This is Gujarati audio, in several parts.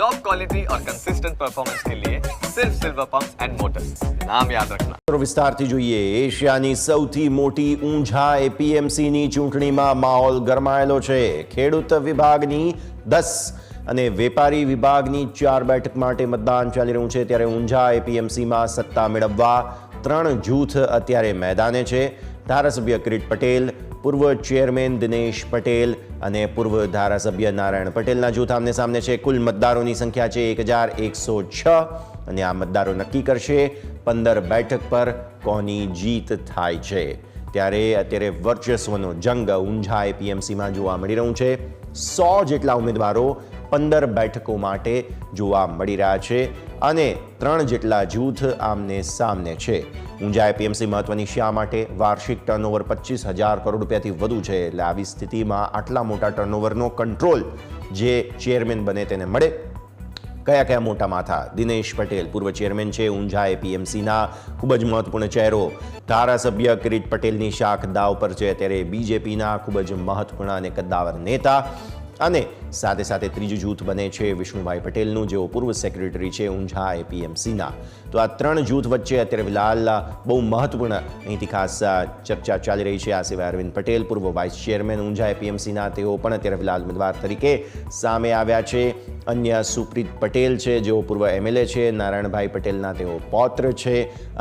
टॉप क्वालिटी और कंसिस्टेंट परफॉर्मेंस के लिए सिर्फ सिल्वर पंप्स एंड मोटर्स, नाम याद रखना। વિસ્તારથી જોઈએ એશિયાની સૌથી મોટી ઊંઝા એપીએમસીની ચૂંટણીમાં માહોલ ગરમાયેલો છે। ખેડૂત વિભાગની 10 અને વેપારી વિભાગની 4 બેઠક માટે મતદાન ચાલી રહ્યું છે, ત્યારે ઊંઝા એપીએમસીમાં સત્તા મેળવવા 3 જૂથ અત્યારે મેદાને છે। ધારાસભ્ય કિરીટ પટેલ, પૂર્વ ચેરમેન દિનેશ પટેલ અને પૂર્વ ધારાસભ્ય નારાયણ પટેલના જૂથ આમને સામને છે। કુલ મતદારોની સંખ્યા છે 1106 અને આ મતદારો નક્કી કરશે 15 બેઠક પર કોની જીત થાય છે। ત્યારે અત્યારે વર્ચસ્વનો જંગ ઊંઝા એપીએમસીમાં જોવા મળી રહ્યું છે। 100 જેટલા ઉમેદવારો 15 બેઠકો માટે જોવા મળી રહ્યા છે અને 3 જેટલા જૂથ આમને સામને છે। ઊંઝા એપીએમસી મહત્વની શા માટે? વાર્ષિક ટર્નઓવર 25,000 કરોડ રૂપિયાથી વધુ છે, એટલે આવી સ્થિતિમાં આટલા મોટા ટર્નઓવરનો કંટ્રોલ જે ચેરમેન બને તેને મળે। કયા કયા મોટા માથા? દિનેશ પટેલ પૂર્વ ચેરમેન છે, ઊંઝા એપીએમસીના ખૂબ જ મહત્વપૂર્ણ ચહેરો। ધારાસભ્ય કિરીટ પટેલની શાખ દાવ પર છે, ત્યારે બીજેપીના ખૂબ જ મહત્વપૂર્ણ અને કદ્દાવર નેતા। અને સાથે સાથે ત્રીજું જૂથ બને છે વિષ્ણુભાઈ પટેલનું, જેઓ પૂર્વ સેક્રેટરી છે ઊંઝા એપીએમસીના। તો આ 3 જૂથ વચ્ચે અત્યારે ફિલહાલ બહુ મહત્વપૂર્ણ અહીંથી ખાસ ચર્ચા ચાલી રહી છે। આ સિવાય અરવિંદ પટેલ પૂર્વ વાઇસ ચેરમેન ઊંઝા એપીએમસીના, તેઓ પણ અત્યારે ફિલહાલ ઉમેદવાર તરીકે સામે આવ્યા છે। અન્ય સુપ્રીત પટેલ છે, જેઓ પૂર્વ એમએલએ છે, નારાયણભાઈ પટેલના તેઓ પૌત્ર છે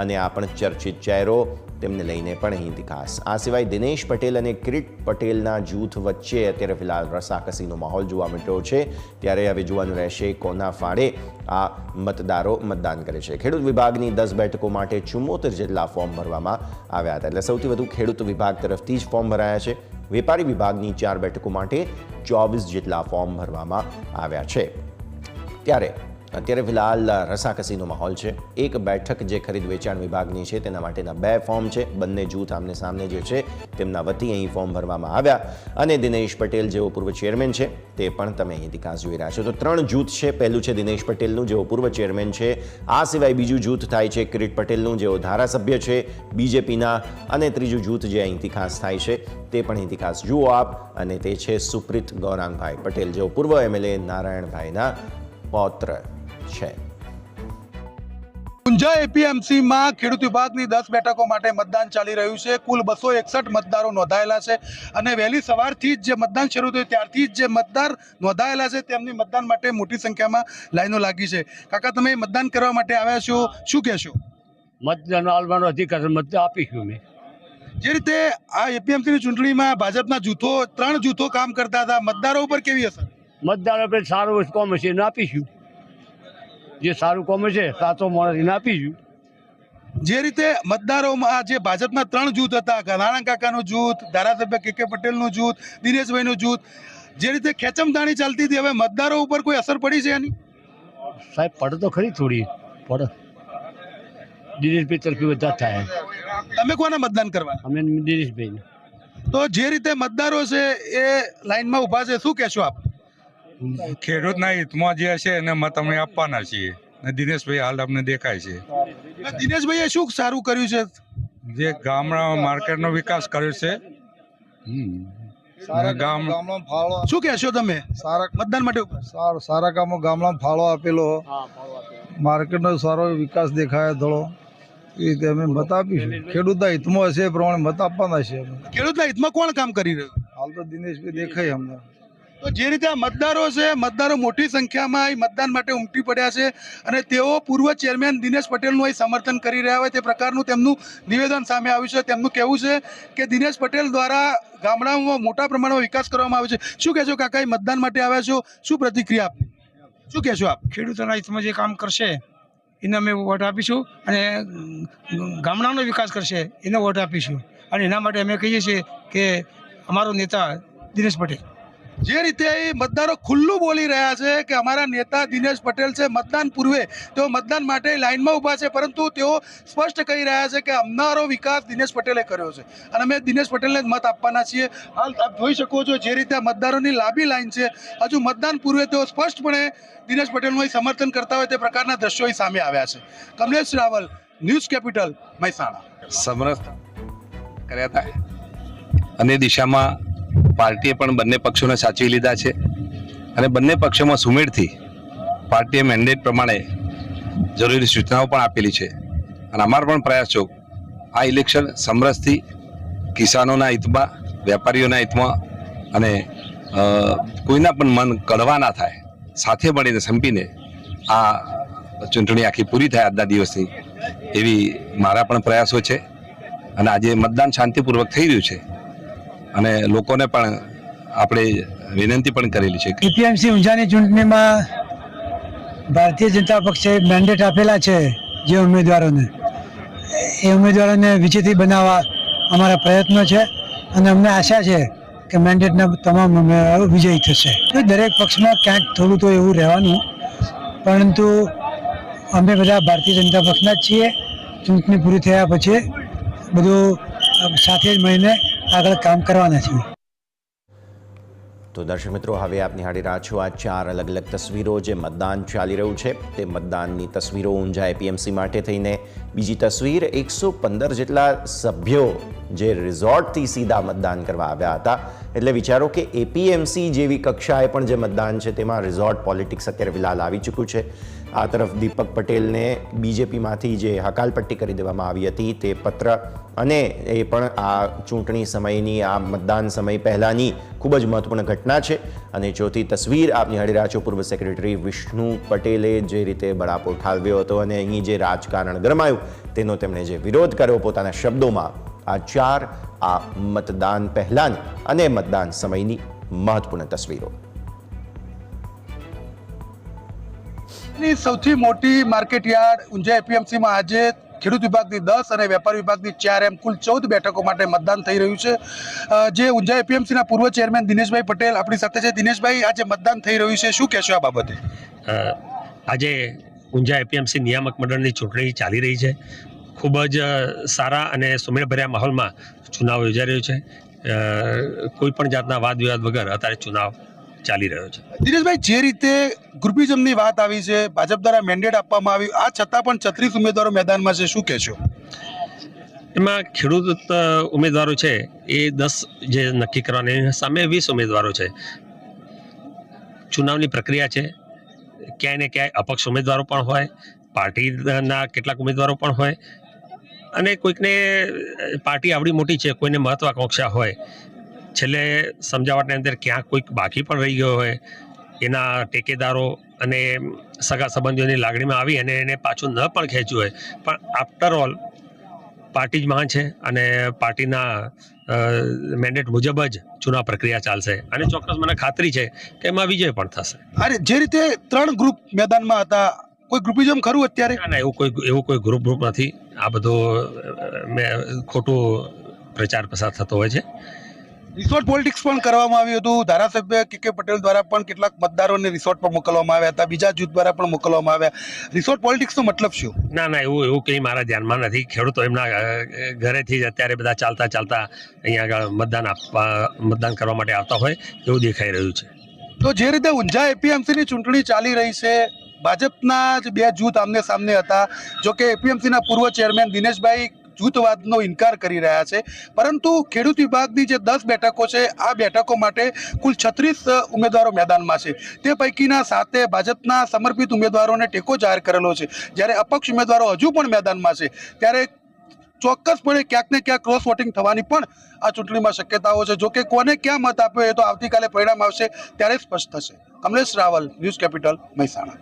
અને આ પણ ચર્ચિત ચહેરો, તેમને લઈને પણ અહીંથી ખાસ। આ સિવાય દિનેશ પટેલ અને કિરીટ પટેલના જૂથ વચ્ચે અત્યારે ફિલહાલ રસાકસીનો માહોલ જોવા મળ્યો છે। ત્યારે હવે જોવાનું રહેશે કોના ફાળે આ મતદારો મતદાન કરે છે। ખેડૂત વિભાગની 10 બેઠકો માટે 74 જેટલા ફોર્મ ભરવામાં આવ્યા હતા, એટલે સૌથી વધુ ખેડૂત વિભાગ તરફથી જ ફોર્મ ભરાયા છે। વેપારી વિભાગની 4 બેઠકો માટે 24 જેટલા ફોર્મ ભરવામાં આવ્યા છે। ત્યારે અત્યારે ફિલહાલ રસાકસીનો માહોલ છે। એક બેઠક જે ખરીદ વેચાણ વિભાગની છે તેના માટેના 2 ફોર્મ છે। બંને જૂથ આમને સામને જે છે તેમના વતી અહીં ફોર્મ ભરવામાં આવ્યા અને દિનેશ પટેલ જેઓ પૂર્વ ચેરમેન છે તે પણ તમે અહીંથી ખાસ જોઈ રહ્યા છો। તો 3 જૂથ છે। પહેલું છે દિનેશ પટેલનું, જેઓ પૂર્વ ચેરમેન છે। આ સિવાય બીજું જૂથ થાય છે કિરીટ પટેલનું, જેઓ ધારાસભ્ય છે બીજેપીના, અને ત્રીજું જૂથ જે અહીંથી ખાસ થાય છે તે પણ અહીંથી ખાસ જુઓ આપ, અને તે છે સુપ્રીત ગૌરાંગભાઈ પટેલ, જેઓ પૂર્વ એમએલએ નારાયણભાઈના પૌત્ર છે। ઊંઝા એપીએમસીમાં ખેડૂત વિભાગની 10 બેઠકો માટે મતદાન ચાલી રહ્યું છે। કુલ 261 મતદારો નોંધાયેલા છે અને વહેલી સવારથી જ જે મતદાન શરૂ થયું ત્યારથી જ જે મતદાર નોંધાયેલા છે તેમની મતદાન માટે મોટી સંખ્યામાં લાઈનો લાગી છે। કાકા, તમે મતદાન કરવા માટે આવ્યા છો, શું કહેશો? મતદાન આલવાનો અધિકાર મત આપીશું મેં। જે રીતે આ એપીએમસીની ચૂંટણીમાં ભાજપના જૂથો 3 જૂથો કામ કરતા હતા, મતદારો ઉપર કેવી અસર? મતદાર આપણે સારું કોમ હશે એને આપીશું, જે સારું કોમ છે સાચો માણસ એને આપીશું। જે રીતે મતદારોમાં જે ભાજપના 3 જૂથ હતા, નારાયણ કાકાનું જૂથ, ધારાસભ્ય કે પટેલનું જૂથ, દિનેશભાઈનું જૂથ, જે રીતે ખેંચમતાણી ચાલતી હતી, હવે મતદારો ઉપર કોઈ અસર પડી છે એની? સાહેબ પડે તો ખરી, થોડી પડે। દિનેશભાઈ તરફી બધા થાય। તમે કોને મતદાન કરવા? અમે દિનેશભાઈને। તો જે રીતે મતદારો છે એ લાઈનમાં ઊભા છે, શું કહેશો આપ? ખેડૂતના હિતમાં જે છે એને મત અમે આપવાના છીએ, ને દિનેશભાઈ હાલ અમને દેખાય છે। દિનેશભાઈએ શું સારું કર્યું છે? જે ગામડા માર્કેટનો વિકાસ કર્યો છે। શું કહેશો તમે મતદાન માટે? સારા કામો ગામડામાં ફાળો આપેલો, માર્કેટનો સારો વિકાસ દેખાય થોડો, એ રીતે અમે મત આપીશું। ખેડૂતના હિતમાં હશે એ પ્રમાણે મત આપવાના છે। ખેડૂતના હિતમાં કોણ કામ કરી રહ્યું? હાલ તો દિનેશભાઈ દેખાય અમને। તો જે રીતે આ મતદારો છે, મતદારો મોટી સંખ્યામાં અહીં મતદાન માટે ઉમટી પડ્યા છે અને તેઓ પૂર્વ ચેરમેન દિનેશ પટેલનું અહીં સમર્થન કરી રહ્યા હોય તે પ્રકારનું તેમનું નિવેદન સામે આવ્યું છે। તેમનું કહેવું છે કે દિનેશ પટેલ દ્વારા ગામડાઓમાં મોટા પ્રમાણમાં વિકાસ કરવામાં આવ્યો છે। શું કહેશો કાકા, અહીં મતદાન માટે આવ્યા છો, શું પ્રતિક્રિયા આપની? શું કહેશો આપ? ખેડૂતોના હિતમાં જે કામ કરશે એને અમે વોટ આપીશું અને ગામડાનો વિકાસ કરશે એને વોટ આપીશું, અને એના માટે અમે કહીએ છીએ કે અમારો નેતા દિનેશ પટેલ। જે રીતે મતદારો ખુલ્લું બોલી રહ્યા છે કે અમારા નેતા દિનેશ પટેલ છે, મતદાન પૂર્વે તેઓ મતદાન માટે લાઈનમાં ઊભા છે, પરંતુ તેઓ સ્પષ્ટ કહી રહ્યા છે કે અમારો વિકાસ દિનેશ પટેલે કર્યો છે અને અમે દિનેશ પટેલને જ મત આપવાના છીએ। હાલ આપ જોઈ શકો છો જે રીતે મતદારોની લાંબી લાઈન છે, હજુ મતદાન પૂર્વે તેઓ સ્પષ્ટપણે દિનેશ પટેલનું સમર્થન કરતા હોય તે પ્રકારના દ્રશ્યો અહીં સામે આવ્યા છે। Kamlesh Raval, news capital, Mehsana. સમરસ કર્યા હતા અને દિશામાં પાર્ટીએ પણ બંને પક્ષોને સાચવી લીધા છે અને બંને પક્ષોમાં સુમેળથી પાર્ટીએ મેન્ડેટ પ્રમાણે જરૂરી સૂચનાઓ પણ આપેલી છે અને અમારો પણ પ્રયાસ છે આ ઇલેક્શન સમરસથી કિસાનોના હિતમાં, વેપારીઓના હિતમાં અને કોઈના પણ મન કડવા ના થાય, સાથે મળીને સંપીને આ ચૂંટણી આખી પૂરી થાય આજના દિવસની, એવી મારા પણ પ્રયાસો છે. અને આજે મતદાન શાંતિપૂર્વક થઈ રહ્યું છે અને લોકોને પણ આપણે વિનંતી પણ કરેલી છે. એપીએમસી ઊંઝાની ચૂંટણીમાં ભારતીય જનતા પક્ષે મેન્ડેટ આપેલા છે જે ઉમેદવારોને, એ ઉમેદવારોને વિજેતા બનાવવા અમારા પ્રયત્નો છે અને અમને આશા છે કે મેન્ડેટના તમામ ઉમેદવારો વિજયી થશે. દરેક પક્ષમાં ક્યાંક થોડું તો એવું રહેવાનું, પરંતુ અમે બધા ભારતીય જનતા પક્ષના જ છીએ. ચૂંટણી પૂરી થયા પછી બધું સાથે જ મળીને આગળ કામ કરવાના છીએ. તો દર્શક મિત્રો, હવે આપ નિહાળી રહ્યા છો આ 4 અલગ અલગ તસવીરો જે મતદાન ચાલી રહ્યું છે તે મતદાનની તસવીરો ઊંઝા એપીએમસી માટે થઈને. બીજી તસવીર 115 જેટલા સભ્યો જે રિઝોર્ટથી સીધા મતદાન કરવા આવ્યા હતા. એટલે વિચારો કે એપીએમસી જેવી કક્ષાએ પણ જે મતદાન છે તેમાં રિઝોર્ટ પોલિટિક્સ અત્યારે ફિલહાલ આવી ચૂક્યું છે. આ તરફ દીપક પટેલને બીજેપીમાંથી જે હકાલપટ્ટી કરી દેવામાં આવી હતી તે પત્ર, અને એ પણ આ ચૂંટણી સમયની, આ મતદાન સમય પહેલાંની ખૂબ જ મહત્વપૂર્ણ ઘટના છે. અને ચોથી તસવીર આપ નિહાળી રહ્યા છો પૂર્વ સેક્રેટરી વિષ્ણુ પટેલે જે રીતે બળાપો ઠાલવ્યો હતો અને અહીં જે રાજકારણ ગરમાયું તેનો તેમણે જે વિરોધ કર્યો પોતાના શબ્દોમાં. આ 4 આ મતદાન પહેલાંની અને મતદાન સમયની મહત્વપૂર્ણ તસવીરો. સૌથી મોટી માર્કેટ યાર્ડ ઊંઝા એપીએમસીમાં આજે ખેડૂત વિભાગની 10 અને વેપાર વિભાગની 4 એમ કુલ 14 બેઠકો માટે મતદાન થઈ રહ્યું છે. જે ઊંઝા એપીએમસીના પૂર્વ ચેરમેન દિનેશભાઈ પટેલ આપણી સાથે છે. દિનેશભાઈ, આજે મતદાન થઈ રહ્યું છે, શું કહેશો આ બાબતે? આજે ઊંઝા એપીએમસી નિયામક મંડળની ચૂંટણી ચાલી રહી છે. ખૂબ જ સારા અને સુમેળભર્યા માહોલમાં ચુનાવ યોજાઈ રહ્યો છે. કોઈ પણ જાતના વાદ વિવાદ વગર અત્યારે ચુનાવ ચાલી રહ્યો છે. દિનેશભાઈ, જે રીતે ગ્રુપિઝમની વાત આવી છે, ભાજપ દ્વારા મેન્ડેટ આપવામાં આવ્યું, આ છતાં પણ 36 ઉમેદવારો મેદાનમાં છે, શું કહેશો? એમાં ખેડૂત ઉમેદવારો છે એ 10 જે નક્કી કરવાની સામે 20 ઉમેદવારો છે. ચુનાવની પ્રક્રિયા છે, ક્યાંય ને ક્યાંય અપક્ષ ઉમેદવારો પણ હોય, પાર્ટીના કેટલાક ઉમેદવારો પણ હોય, અને કોઈકને પાર્ટી આવડી મોટી છે, કોઈને મહત્વાકાંક્ષા હોય, છેલ્લે સમજાવટની અંદર ક્યાંક કોઈક બાકી પણ રહી ગયો હોય, એના ટેકેદારો અને સગા સંબંધીઓની લાગણીમાં આવી અને એને પાછું ન પણ ખેંચ્યું હોય, પણ આફ્ટર ઓલ પાર્ટી જ મહાન છે અને પાર્ટીના મેન્ડેટ મુજબ જ ચુનાવ પ્રક્રિયા ચાલશે અને ચોક્કસ મને ખાતરી છે કે એમાં વિજય પણ થશે. અરે, જે રીતે 3 ગ્રુપ મેદાનમાં હતા, કોઈ ગ્રુપિઝમ ખરું અત્યારે? ના, એવું કોઈ ગ્રુપ નથી. આ બધો ખોટું પ્રચાર પ્રસાર થતો હોય છે. રિસોર્ટ પોલિટિક્સ પણ કરવામાં આવ્યું હતું. ધારાસભ્ય કે પટેલ દ્વારા પણ કેટલાક મતદારોને રિસોર્ટ પર મોકલવામાં આવ્યા હતા, બીજા જૂથ દ્વારા પણ મોકલવામાં આવ્યા. રિસોર્ટ પોલિટિક્સનો મતલબ શું? ના, એવું કંઈ મારા ધ્યાનમાં નથી. ખેડૂતો એમના ઘરેથી જ અત્યારે બધા ચાલતા અહીંયા આગળ મતદાન કરવા માટે આવતા હોય એવું દેખાઈ રહ્યું છે. તો જે રીતે ઊંઝા એપીએમસીની ચૂંટણી ચાલી રહી છે, ભાજપના જ 2 જૂથ આમને સામને હતા. જો કે એપીએમસીના પૂર્વ ચેરમેન દિનેશભાઈ જૂથવાદનો ઇનકાર કરી રહ્યા છે, પરંતુ ખેડૂત વિભાગની જે 10 બેઠકો છે, આ બેઠકો માટે કુલ 36 ઉમેદવારો મેદાનમાં છે. તે પૈકીના 7 ભાજપના સમર્પિત ઉમેદવારોને ટેકો જાહેર કરેલો છે, જ્યારે અપક્ષ ઉમેદવારો હજુ પણ મેદાનમાં છે. ત્યારે ચોક્કસપણે ક્યાંક ને ક્યાંક ક્રોસ વોટિંગ થવાની પણ આ ચૂંટણીમાં શક્યતાઓ છે. જોકે કોને ક્યાં મત આપ્યો એ તો આવતીકાલે પરિણામ આવશે ત્યારે સ્પષ્ટ થશે. Kamlesh Raval, news capital, Mehsana.